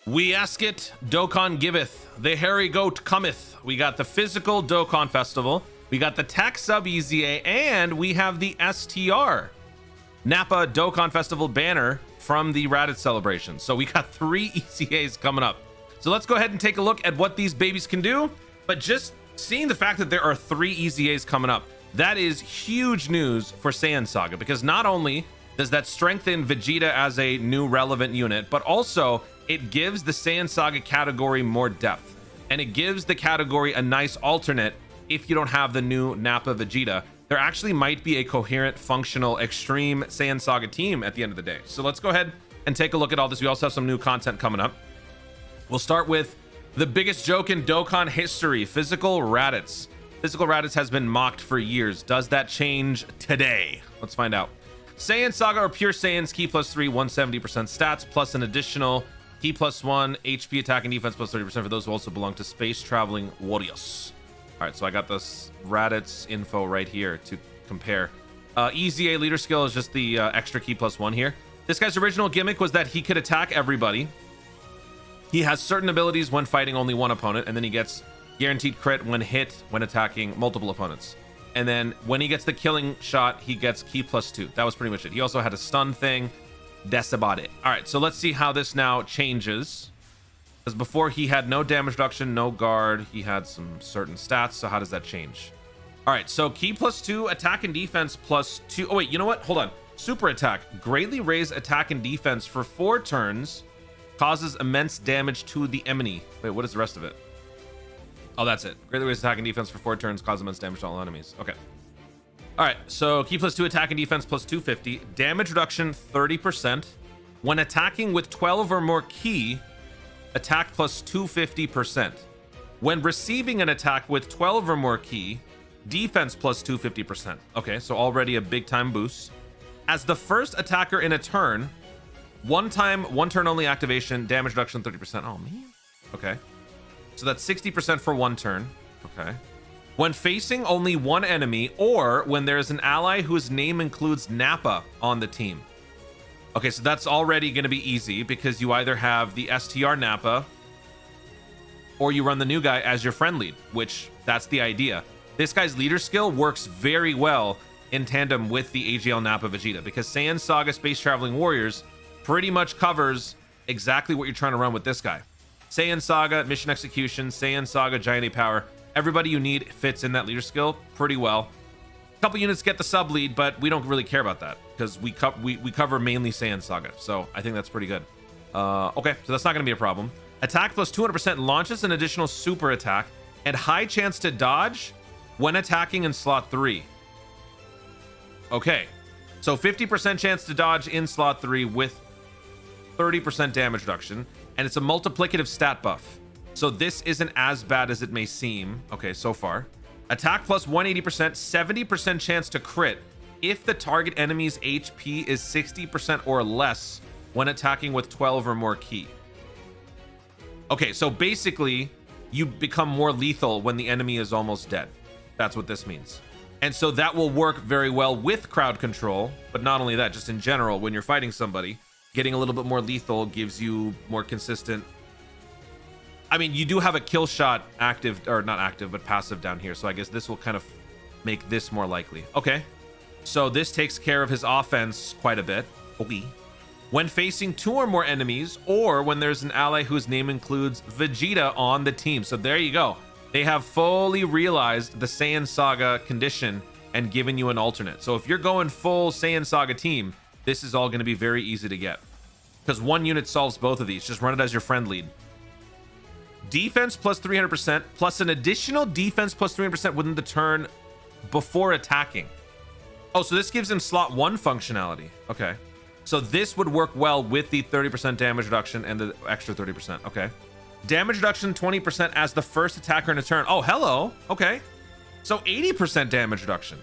We ask it, Dokkan giveth, the hairy goat cometh. We got the physical Dokkan Festival, we got the tech sub EZA, and we have the STR Nappa Dokkan Festival banner from the Raditz celebration. So we got 3 EZAs coming up. So let's go ahead and take a look at what these babies can do. But just seeing the fact that there are 3 EZAs coming up, that is huge news for Saiyan Saga, because not only does that strengthen Vegeta as a new relevant unit, but also it gives the Saiyan Saga category more depth, and it gives the category a nice alternate. If you don't have the new Nappa Vegeta, there actually might be a coherent, functional, extreme Saiyan Saga team at the end of the day. So let's go ahead and take a look at all this. We also have some new content coming up. We'll start with the biggest joke in Dokkan history, Physical Raditz. Physical Raditz has been mocked for years. Does that change today? Let's find out. Saiyan Saga or Pure Saiyans, Ki +3, 170% stats, plus an additional Ki +1, HP attack and defense plus 30% for those who also belong to Space Traveling Warriors. All right, so I got this Raditz info right here to compare. EZA leader skill is just the extra Ki +1 here. This guy's original gimmick was that he could attack everybody. He has certain abilities when fighting only one opponent, and then he gets guaranteed crit when hit when attacking multiple opponents. And then when he gets the killing shot, he gets Ki +2. That was pretty much it. He also had a stun thing. That's about it. All right, so let's see how this now changes. Because before he had no damage reduction, no guard. He had some certain stats. So how does that change? All right, so Ki +2, attack and defense +2. Oh, wait, you know what? Hold on. Super attack. Greatly raise attack and defense for 4 turns. Causes immense damage to the enemy. Wait, what is the rest of it? Oh, that's it. Greatly raise attack and defense for 4 turns. Cause immense damage to all enemies. Okay. All right, so Ki +2 attack and defense +250. Damage reduction 30%. When attacking with 12 or more Ki, attack +250%. When receiving an attack with 12 or more Ki, defense +250%. Okay, so already a big time boost. As the first attacker in a turn, one turn only activation, damage reduction 30%. Oh, man. Okay. So that's 60% for 1 turn. Okay. When facing only one enemy, or when there's an ally whose name includes Nappa on the team. Okay, so that's already going to be easy because you either have the STR Nappa or you run the new guy as your friend lead, which that's the idea. This guy's leader skill works very well in tandem with the AGL Nappa Vegeta, because Saiyan Saga Space Traveling Warriors pretty much covers exactly what you're trying to run with this guy. Saiyan Saga, Mission Execution, Saiyan Saga, Giant A Power. Everybody you need fits in that leader skill pretty well. A couple units get the sub lead, but we don't really care about that because we cover mainly Saiyan Saga. So I think that's pretty good. Okay, so that's not going to be a problem. Attack plus 200% launches an additional super attack and high chance to dodge when attacking in slot 3. Okay, so 50% chance to dodge in slot 3 with 30% damage reduction, and it's a multiplicative stat buff. So this isn't as bad as it may seem. Okay, so far. Attack plus 180%, 70% chance to crit if the target enemy's HP is 60% or less when attacking with 12 or more Ki. Okay, so basically, you become more lethal when the enemy is almost dead. That's what this means. And so that will work very well with crowd control, but not only that, just in general, when you're fighting somebody, getting a little bit more lethal gives you more consistent. I mean, you do have a kill shot active, or not active, but passive down here. So I guess this will kind of make this more likely. Okay. So this takes care of his offense quite a bit. Okay. When facing 2 or more enemies, or when there's an ally whose name includes Vegeta on the team. So there you go. They have fully realized the Saiyan Saga condition and given you an alternate. So if you're going full Saiyan Saga team, this is all going to be very easy to get. Because one unit solves both of these. Just run it as your friend lead. Defense plus 300%, plus an additional defense plus 300% within the turn before attacking. Oh, so this gives him slot 1 functionality. Okay. So this would work well with the 30% damage reduction and the extra 30%. Okay. Damage reduction 20% as the first attacker in a turn. Oh, hello. Okay. So 80% damage reduction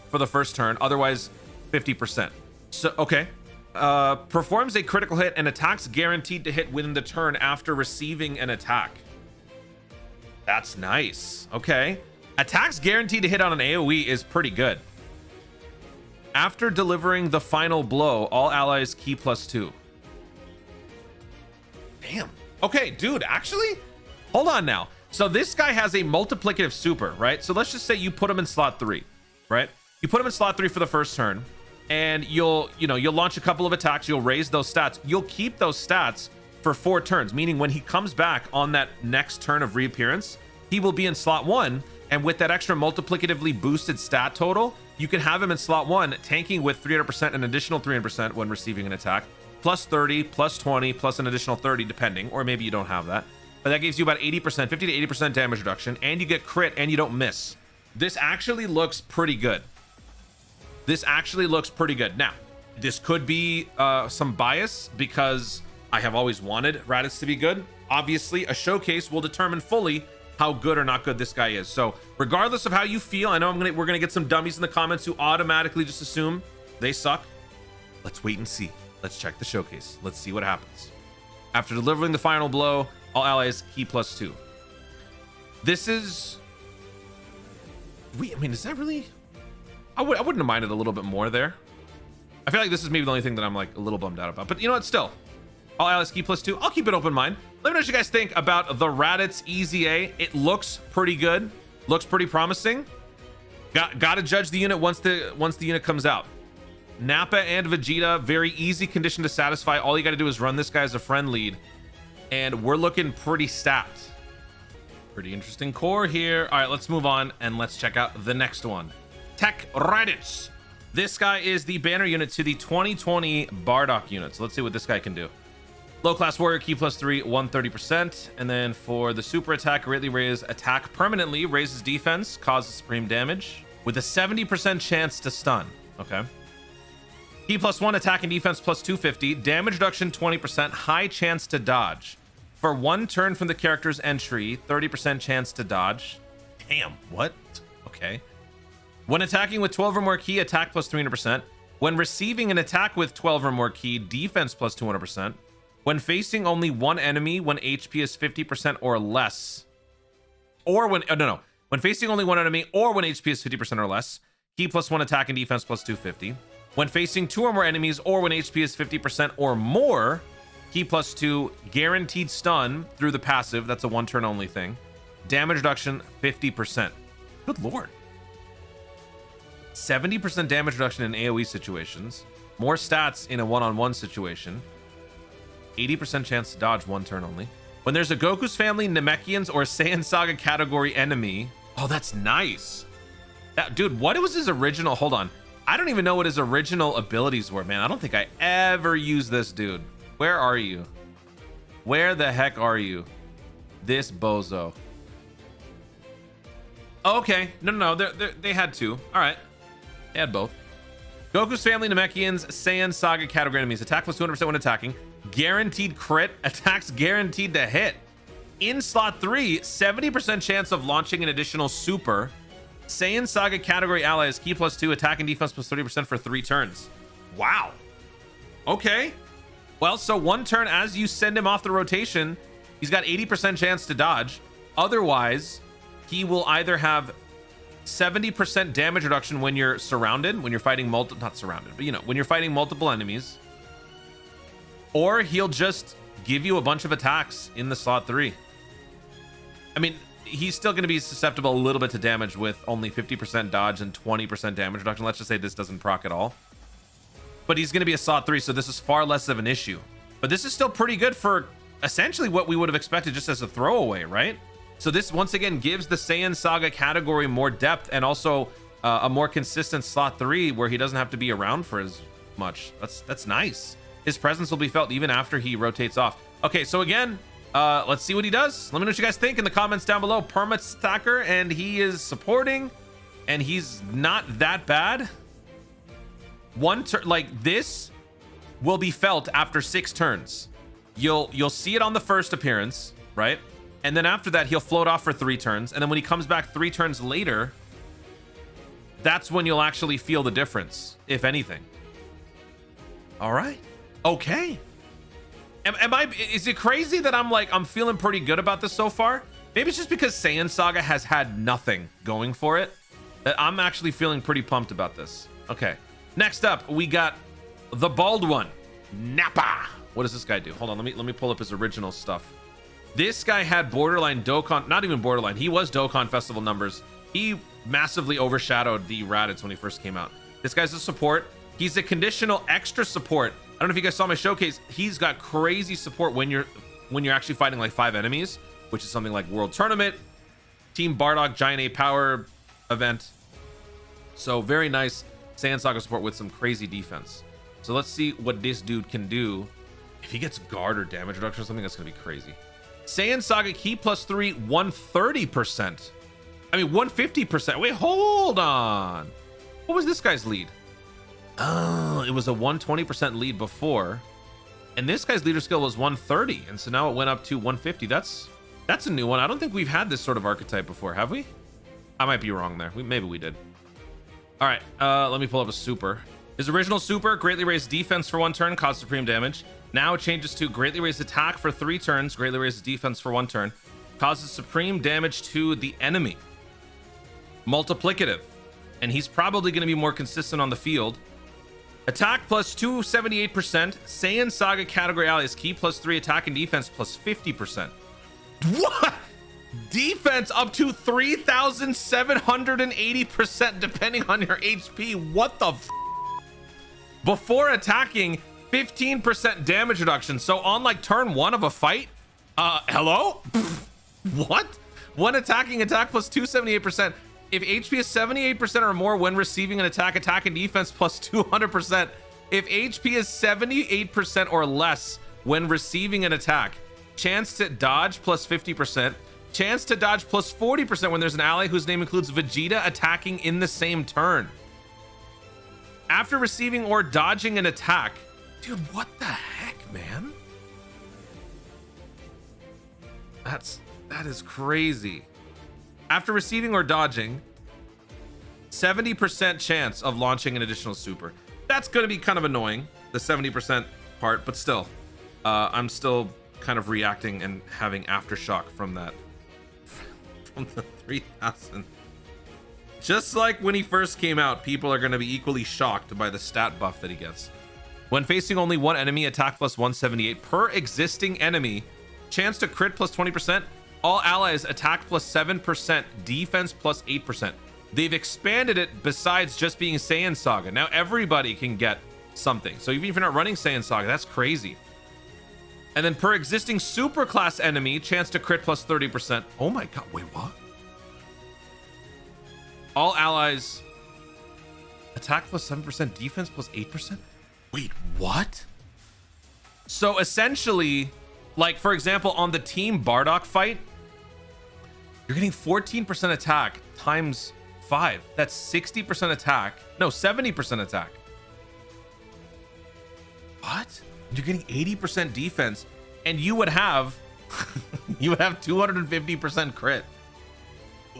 for the first turn. Otherwise, 50%. So, okay. Performs a critical hit and attacks guaranteed to hit within the turn after receiving an attack. That's nice. Okay. Attacks guaranteed to hit on an AoE is pretty good. After delivering the final blow, all allies Ki +2. Damn. Okay, dude, actually, hold on now. So this guy has a multiplicative super, right? So let's just say you put him in slot 3, right? You put him in slot 3 for the first turn, and you'll launch a couple of attacks. You'll raise those stats. You'll keep those stats for 4 turns, meaning when he comes back on that next turn of reappearance, he will be in slot 1. And with that extra multiplicatively boosted stat total, you can have him in slot 1, tanking with 300%, an additional 300% when receiving an attack, plus 30, plus 20, plus an additional 30, depending, or maybe you don't have that. But that gives you about 80%, 50 to 80% damage reduction, and you get crit, and you don't miss. This actually looks pretty good. This actually looks pretty good. Now, this could be some bias because I have always wanted Raditz to be good. Obviously, a showcase will determine fully how good or not good this guy is. So regardless of how you feel, I know we're gonna get some dummies in the comments who automatically just assume they suck. Let's wait and see. Let's check the showcase. Let's see what happens. After delivering the final blow, all allies key +2. This is... I mean, is that really... I wouldn't have minded a little bit more there. I feel like this is maybe the only thing that I'm like a little bummed out about. But you know what? Still, all allies key +2. I'll keep it open mind. Let me know what you guys think about the Raditz EZA. It looks pretty good. Looks pretty promising. Gotta judge the unit once the unit comes out. Nappa and Vegeta, very easy condition to satisfy. All you got to do is run this guy as a friend lead, and we're looking pretty stacked. Pretty interesting core here. All right, let's move on and let's check out the next one. Tech Raditz. This guy is the banner unit to the 2020 Bardock unit. So let's see what this guy can do. Low class warrior, key +3, 130%. And then for the super attack, greatly raise attack permanently, raises defense, causes supreme damage with a 70% chance to stun. Okay. Key +1, attack and defense +250, damage reduction 20%, high chance to dodge. For 1 turn from the character's entry, 30% chance to dodge. Damn, what? Okay. When attacking with 12 or more key, attack +300%. When receiving an attack with 12 or more key, defense +200%. When facing only one enemy, when HP is 50% or less. Or when, when facing only one enemy or when HP is 50% or less, key +1, attack and defense +250. When facing 2 or more enemies or when HP is 50% or more, key +2, guaranteed stun through the passive. That's a 1 turn only thing. Damage reduction 50%. Good lord. 70% damage reduction in AoE situations. More stats in a one-on-one situation. 80% chance to dodge 1 turn only. When there's a Goku's family, Namekians, or Saiyan Saga category enemy. Oh, that's nice. Dude, what was his original? Hold on. I don't even know what his original abilities were, man. I don't think I ever used this dude. Where are you? Where the heck are you? This bozo. Okay. No. They had 2. All right. They had both. Goku's family, Namekians, Saiyan Saga category enemies. Attack +200% when attacking. Guaranteed crit. Attacks guaranteed to hit. In slot 3, 70% chance of launching an additional super. Saiyan Saga category allies, key +2, attack and defense +30% for 3 turns. Wow. Okay. Well, so 1 turn as you send him off the rotation, he's got 80% chance to dodge. Otherwise, he will either have 70% damage reduction when you're surrounded, when you're fighting not surrounded, but when you're fighting multiple enemies. Or he'll just give you a bunch of attacks in the slot 3. I mean, he's still going to be susceptible a little bit to damage with only 50% dodge and 20% damage reduction. Let's just say this doesn't proc at all. But he's going to be a slot 3, so this is far less of an issue. But this is still pretty good for essentially what we would have expected just as a throwaway, right? So this, once again, gives the Saiyan Saga category more depth and also a more consistent slot 3 where he doesn't have to be around for as much. That's nice. His presence will be felt even after he rotates off. Okay, so again, let's see what he does. Let me know what you guys think in the comments down below. Perma stacker, and he is supporting, and he's not that bad. 1 turn, like this will be felt after 6 turns. You'll see it on the first appearance, right? And then after that, he'll float off for 3 turns. And then when he comes back 3 turns later, that's when you'll actually feel the difference, if anything. All right. Okay. Is it crazy that I'm feeling pretty good about this so far? Maybe it's just because Saiyan Saga has had nothing going for it that I'm actually feeling pretty pumped about this. Okay. Next up, we got the bald one, Nappa. What does this guy do? Hold on, let me pull up his original stuff. This guy had borderline Dokkan, not even borderline. He was Dokkan Festival numbers. He massively overshadowed the Raditz when he first came out. This guy's a support. He's a conditional extra support. I don't know if you guys saw my showcase. He's got crazy support when you're actually fighting like 5 enemies, which is something like World Tournament, Team Bardock, Giant A Power event. So very nice Saiyan Saga support with some crazy defense. So let's see what this dude can do. If he gets guard or damage reduction or something, that's gonna be crazy. Saiyan Saga Key +3, 130%. I mean, 150%. Wait, hold on. What was this guy's lead? Oh, it was a 120% lead before. And this guy's leader skill was 130. And so now it went up to 150. That's a new one. I don't think we've had this sort of archetype before, have we? I might be wrong there. Maybe we did. All right, let me pull up a super. His original super, greatly raised defense for 1 turn, caused supreme damage. Now it changes to greatly raised attack for 3 turns, greatly raises defense for 1 turn, causes supreme damage to the enemy. Multiplicative, and he's probably going to be more consistent on the field. Attack plus 278%, Saiyan Saga category allies, Key +3, attack and defense plus 50%. What? Defense up to 3,780% depending on your HP. What the f? Before attacking, 15% damage reduction. So on like turn 1 of a fight, hello? What? When attacking, attack plus 278%. If HP is 78% or more when receiving an attack, attack and defense plus 200%. If HP is 78% or less when receiving an attack, chance to dodge plus 50%. Chance to dodge plus 40% when there's an ally whose name includes Vegeta attacking in the same turn. After receiving or dodging an attack. Dude, what the heck, man? That is crazy. After receiving or dodging, 70% chance of launching an additional super. That's going to be kind of annoying, the 70% part, but still, I'm still kind of reacting and having aftershock from that. From the 3,000. Just like when he first came out, people are going to be equally shocked by the stat buff that he gets. When facing only 1 enemy, attack plus 178 per existing enemy, chance to crit plus 20%, all allies attack plus 7%, defense plus 8%. They've expanded it besides just being Saiyan Saga. Now everybody can get something. So even if you're not running Saiyan Saga, that's crazy. And then per existing super class enemy, chance to crit plus 30%. Oh my god, wait, what? All allies attack plus 7%, defense plus 8%. Wait, what? So essentially, like for example, on the Team Bardock fight, you're getting 14% attack times 5. That's 60% attack. No, 70% attack. What? You're getting 80% defense, and you would have 250% crit.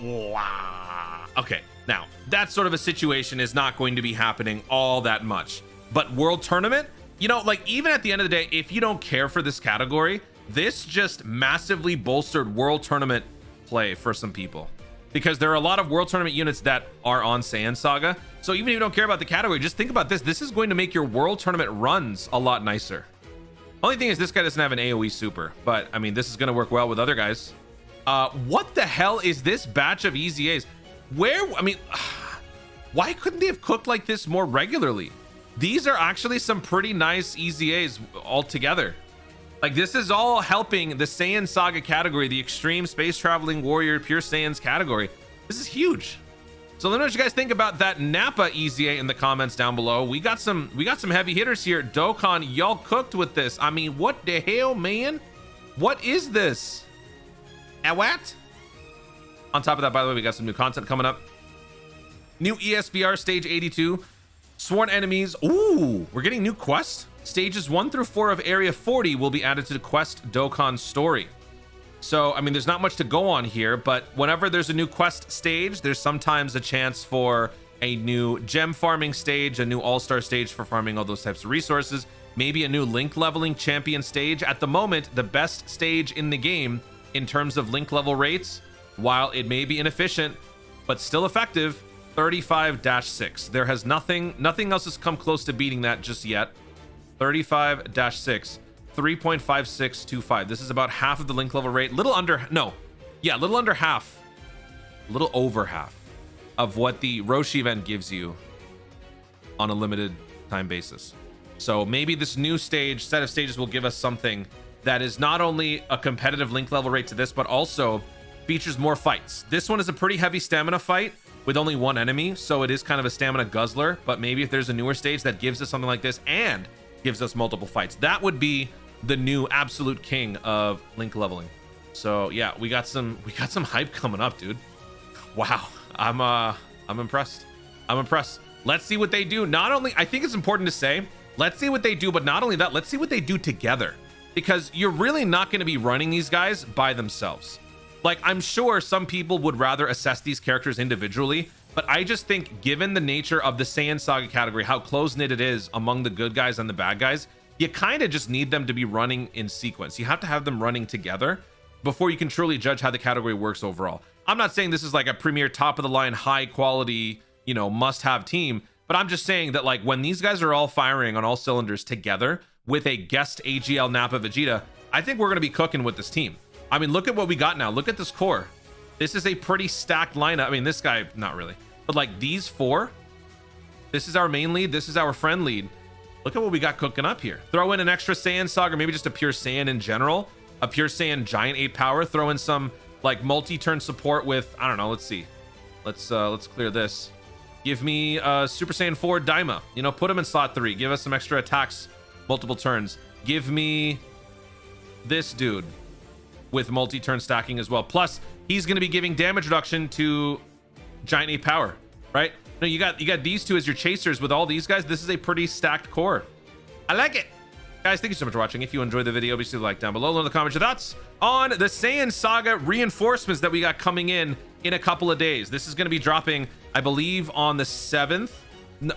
Wow. Okay, now that sort of a situation is not going to be happening all that much. But World Tournament, you know, like even at the end of the day, if you don't care for this category, this just massively bolstered World Tournament play for some people, because there are a lot of World Tournament units that are on Saiyan Saga. So even if you don't care about the category, just think about this. This is going to make your World Tournament runs a lot nicer. Only thing is this guy doesn't have an AoE super, but I mean, this is going to work well with other guys. What the hell is this batch of EZAs? I mean, why couldn't they have cooked like this more regularly? These are actually some pretty nice EZAs altogether. Like this is all helping the Saiyan Saga category, the extreme space traveling warrior pure Saiyans category. This is huge. So let me know what you guys think about that Nappa EZA in the comments down below. We got some heavy hitters here. Dokkan, y'all cooked with this. I mean, what the hell, man? What is this? What? On top of that, by the way, we got some new content coming up. New ESBR stage 82. Sworn enemies. Ooh, we're getting new quests. Stages 1 through 4 of Area 40 will be added to the quest Dokkan story. So, I mean, there's not much to go on here, but whenever there's a new quest stage, there's sometimes a chance for a new gem farming stage, a new all-star stage for farming all those types of resources, maybe a new link leveling champion stage. At the moment, the best stage in the game in terms of link level rates, while it may be inefficient, but still effective, 35-6. There has nothing else has come close to beating that just yet. 35-6. 3.5625. This is about half of the link level rate. Little under, no. Yeah, a little under half. A little over half of what the Roshi event gives you on a limited time basis. So maybe this new set of stages will give us something that is not only a competitive link level rate to this, but also features more fights. This one is a pretty heavy stamina fight with only one enemy, so it is kind of a stamina guzzler. But maybe if there's a newer stage that gives us something like this and gives us multiple fights, that would be the new absolute king of link leveling. So yeah, we got some hype coming up, dude. Wow, I'm impressed. I'm impressed. Let's see what they do. Not only, I think it's important to say, let's see what they do, but not only that, let's see what they do together, because you're really not going to be running these guys by themselves. Like, I'm sure some people would rather assess these characters individually, but I just think given the nature of the Saiyan Saga category, how close-knit it is among the good guys and the bad guys, you kind of just need them to be running in sequence. You have to have them running together before you can truly judge how the category works overall. I'm not saying this is like a premier top of the line, high quality, you know, must have team, but I'm just saying that like when these guys are all firing on all cylinders together with a guest AGL Nappa Vegeta, I think we're going to be cooking with this team. I mean, look at what we got now. Look at this core. This is a pretty stacked lineup. I mean, this guy, not really, but like these four, this is our main lead. This is our friend lead. Look at what we got cooking up here. Throw in an extra Saiyan Saga, maybe just a pure Saiyan in general, a pure Saiyan Giant 8 power, throw in some like multi-turn support with, I don't know, let's see. Let's clear this. Give me Super Saiyan 4 Daima. You know, put him in slot 3. Give us some extra attacks, multiple turns. Give me this dude with multi-turn stacking as well. Plus, he's going to be giving damage reduction to Giant 8 power, right? No, you got these two as your chasers with all these guys. This is a pretty stacked core. I like it. Guys, thank you so much for watching. If you enjoyed the video, be sure to like down below. Leave in the comments your thoughts on the Saiyan Saga reinforcements that we got coming in a couple of days. This is going to be dropping, I believe, on the 7th.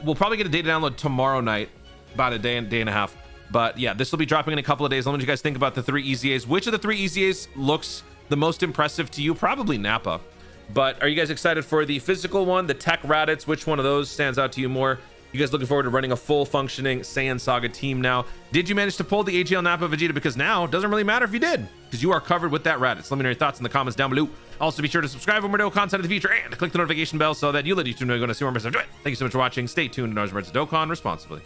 We'll probably get a data download tomorrow night, about a day and a half. But yeah, this will be dropping in a couple of days. Let me know what you guys think about the 3 EZAs. Which of the 3 EZAs looks the most impressive to you? Probably Nappa. But are you guys excited for the physical one, the tech Raditz? Which one of those stands out to you more? You guys looking forward to running a full functioning Saiyan Saga team now? Did you manage to pull the AGL Nappa Vegeta? Because now it doesn't really matter if you did, because you are covered with that Raditz. Let me know your thoughts in the comments down below. Also, be sure to subscribe for more content in the future and click the notification bell so that you let YouTube know you're going to see more. Thank you so much for watching. Stay tuned to DBZ Dokkan responsibly.